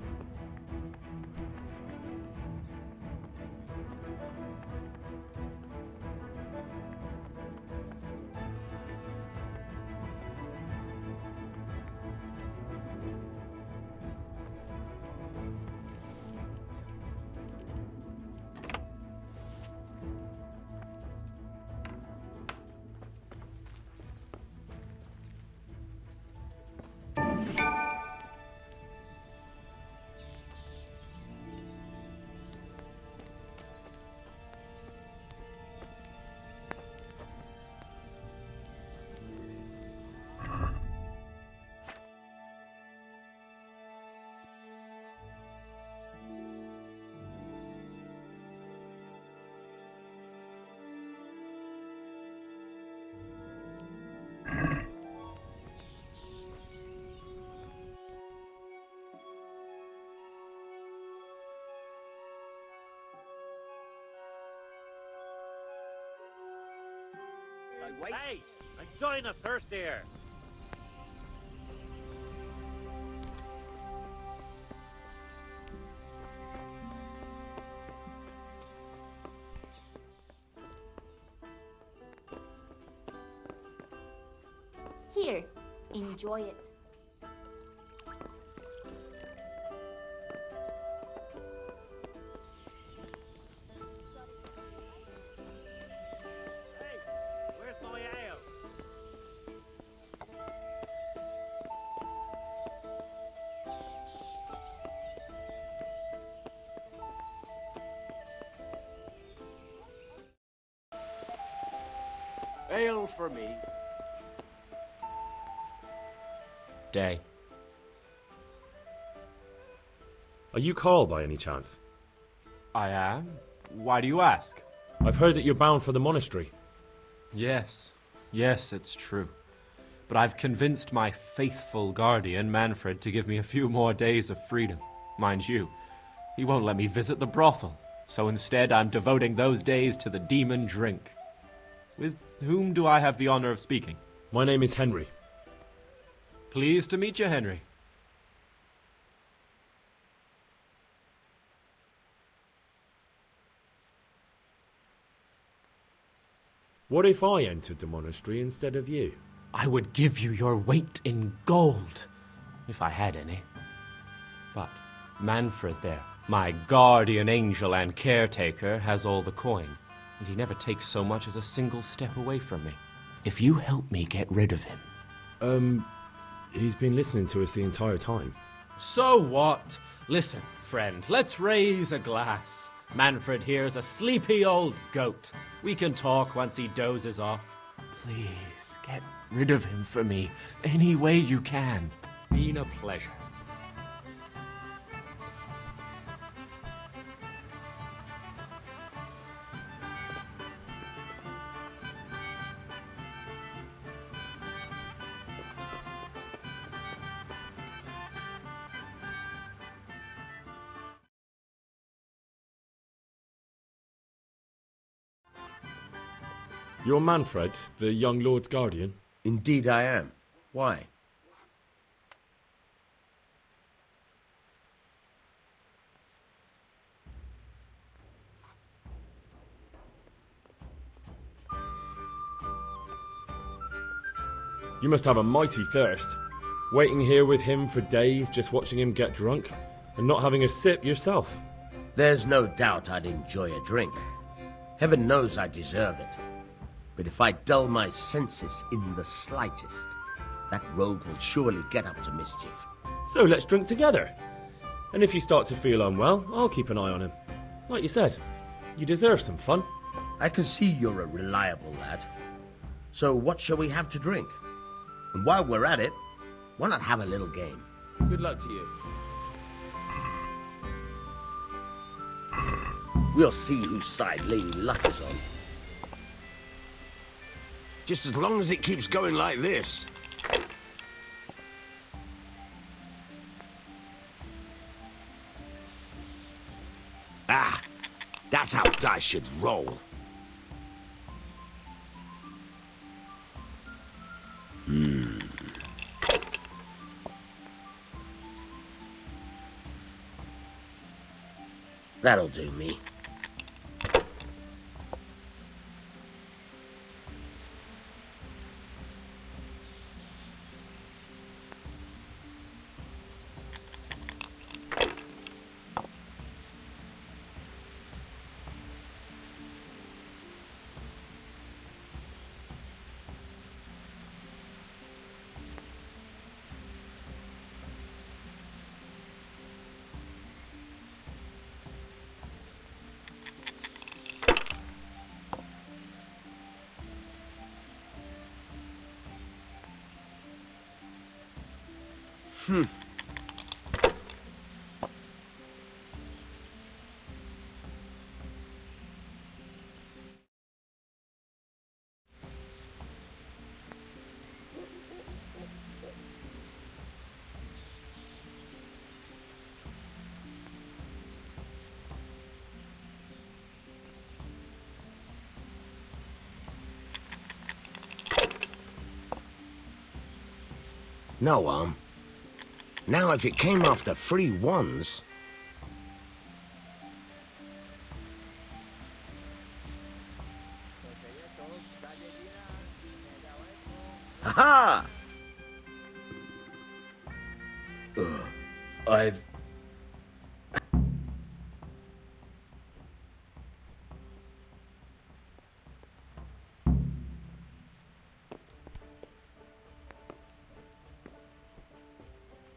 Hey, I'm dying of thirst here. Here, enjoy it. Where's my ale? Ale for me. Day. Are you Carl by any chance? I am. Why do you ask? I've heard that you're bound for the monastery. Yes. Yes, it's true. But I've convinced my faithful guardian, Manfred, to give me a few more days of freedom. Mind you, he won't let me visit the brothel, so instead I'm devoting those days to the demon drink. With whom do I have the honor of speaking? My name is Henry. Pleased to meet you, Henry. What if I entered the monastery instead of you? I would give you your weight in gold, if I had any. But Manfred there, My guardian angel and caretaker has all the coin, and he never takes so much as a single step away from me. If you help me get rid of him... He's been listening to us the entire time. So what? Listen, friend, let's raise a glass. Manfred here's a sleepy old goat. We can talk once he dozes off. Please, get rid of him for me, any way you can. Been a pleasure. You're Manfred, the young lord's guardian? Indeed I am. Why? You must have a mighty thirst. Waiting here with him for days, just watching him get drunk, and not having a sip yourself. There's no doubt I'd enjoy a drink. Heaven knows I deserve it. But if I dull my senses in the slightest, that rogue will surely get up to mischief. So let's drink together. And if you start to feel unwell, I'll keep an eye on him. Like you said, you deserve some fun. I can see you're a reliable lad. So what shall we have to drink? And while we're at it, why not have a little game? Good luck to you. We'll see whose side Lady Luck is on. Just as long as it keeps going like this. Ah, that's how dice should roll. That'll do me. No, now if it came after 3 ones... Ha-ha! I've...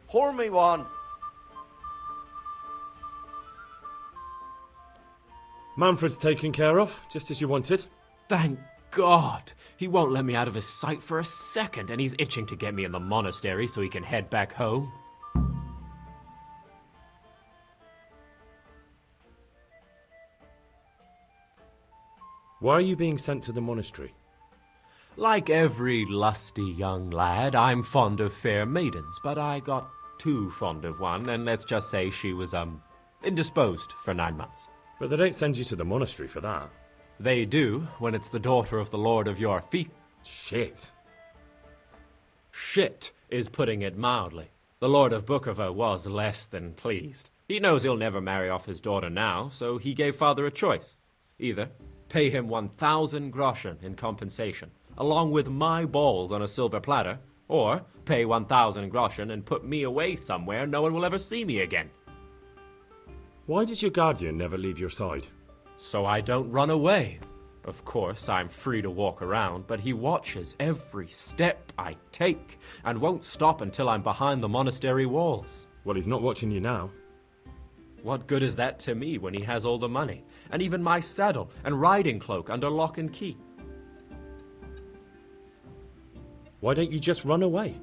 Pour me one. Manfred's taken care of, just as you wanted. Thank God! He won't let me out of his sight for a second, and he's itching to get me in the monastery so he can head back home. Why are you being sent to the monastery? Like every lusty young lad, I'm fond of fair maidens, but I got too fond of one, and let's just say she was, indisposed for 9 months. But they don't send you to the monastery for that. They do, when it's the daughter of the Lord of your Fee. Shit. Shit is putting it mildly. The Lord of Bookerva was less than pleased. He knows he'll never marry off his daughter now, so he gave father a choice. Either pay him 1,000 groschen in compensation, along with my balls on a silver platter, or pay 1,000 groschen and put me away somewhere no one will ever see me again. Why does your guardian never leave your side? So I don't run away. Of course, I'm free to walk around, but he watches every step I take and won't stop until I'm behind the monastery walls. Well, he's not watching you now. What good is that to me when he has all the money, and even my saddle and riding cloak under lock and key? Why don't you just run away?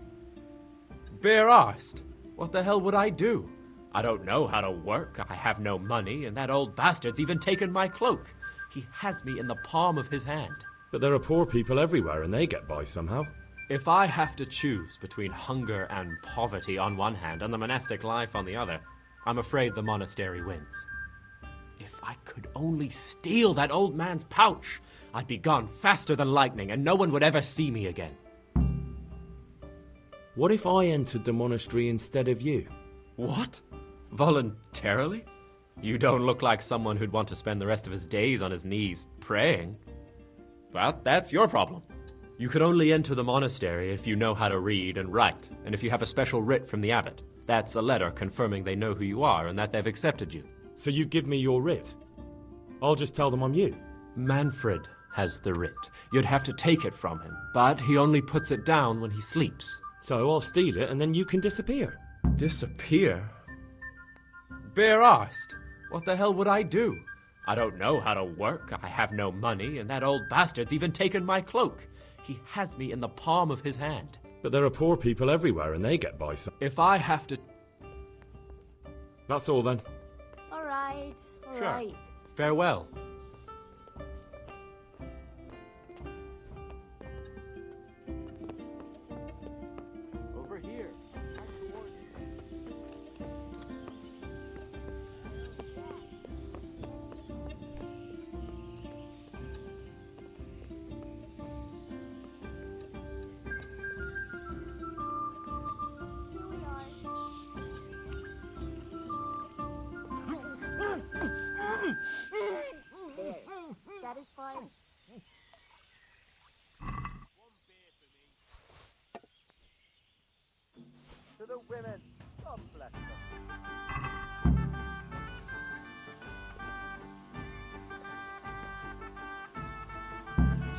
Bare-arsed. What the hell would I do? I don't know how to work, I have no money, and that old bastard's even taken my cloak. He has me in the palm of his hand. But there are poor people everywhere and they get by somehow. If I have to choose between hunger and poverty on one hand and the monastic life on the other, I'm afraid the monastery wins. If I could only steal that old man's pouch, I'd be gone faster than lightning and no one would ever see me again. What if I entered the monastery instead of you? What? Voluntarily? You don't look like someone who'd want to spend the rest of his days on his knees praying. Well, that's your problem. You can only enter the monastery if you know how to read and write, and if you have a special writ from the abbot. That's a letter confirming they know who you are and that they've accepted you. So you give me your writ? I'll just tell them I'm you. Manfred has the writ. You'd have to take it from him, but he only puts it down when he sleeps. So I'll steal it and then you can disappear. Disappear? Bare-arsed. What the hell would I do? I don't know how to work, I have no money, and that old bastard's even taken my cloak. He has me in the palm of his hand. But there are poor people everywhere and they get by some... If I have to... That's all then. All right, all Sure. right. Farewell. Over here. Satisfied? To the women. God bless them.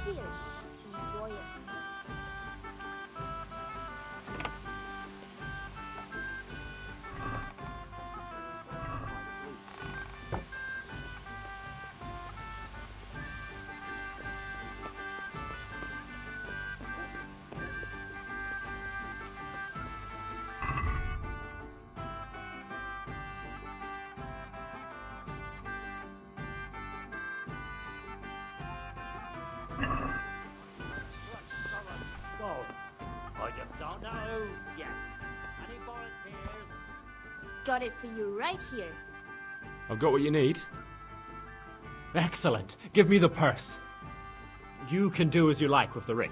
Here, enjoy it. I just don't know who's yet. Any volunteers? Got it for you right here. I've got what you need. Excellent. Give me the purse. You can do as you like with the ring.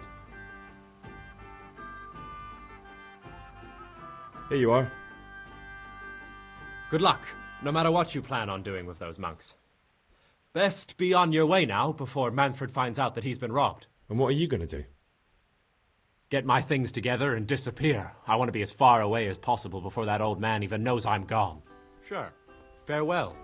Here you are. Good luck, no matter what you plan on doing with those monks. Best be on your way now before Manfred finds out that he's been robbed. And what are you going to do? Get my things together and disappear. I want to be as far away as possible before that old man even knows I'm gone. Sure. Farewell.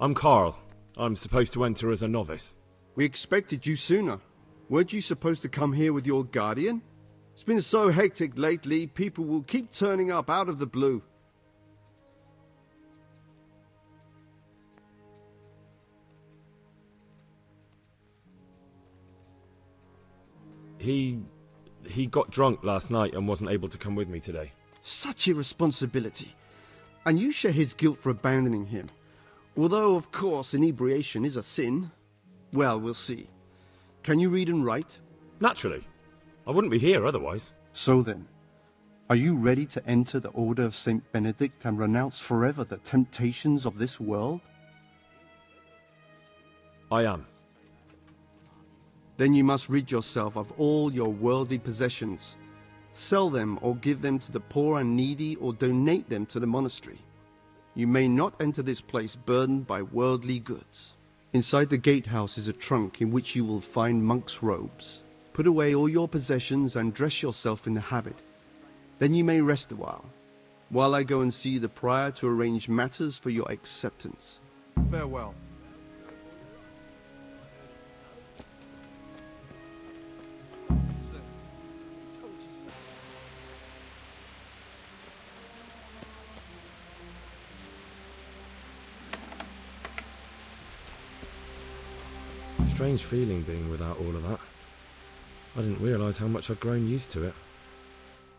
I'm Carl. I'm supposed to enter as a novice. We expected you sooner. Weren't you supposed to come here with your guardian? It's been so hectic lately, people will keep turning up out of the blue. He got drunk last night and wasn't able to come with me today. Such irresponsibility. And you share his guilt for abandoning him. Although, of course, inebriation is a sin. Well, we'll see. Can you read and write? Naturally. I wouldn't be here otherwise. So then, are you ready to enter the Order of St. Benedict and renounce forever the temptations of this world? I am. Then you must rid yourself of all your worldly possessions. Sell them or give them to the poor and needy or donate them to the monastery. You may not enter this place burdened by worldly goods. Inside the gatehouse is a trunk in which you will find monk's robes. Put away all your possessions and dress yourself in the habit. Then you may rest a while I go and see the prior to arrange matters for your acceptance. Farewell. Strange feeling being without all of that. I didn't realise how much I'd grown used to it.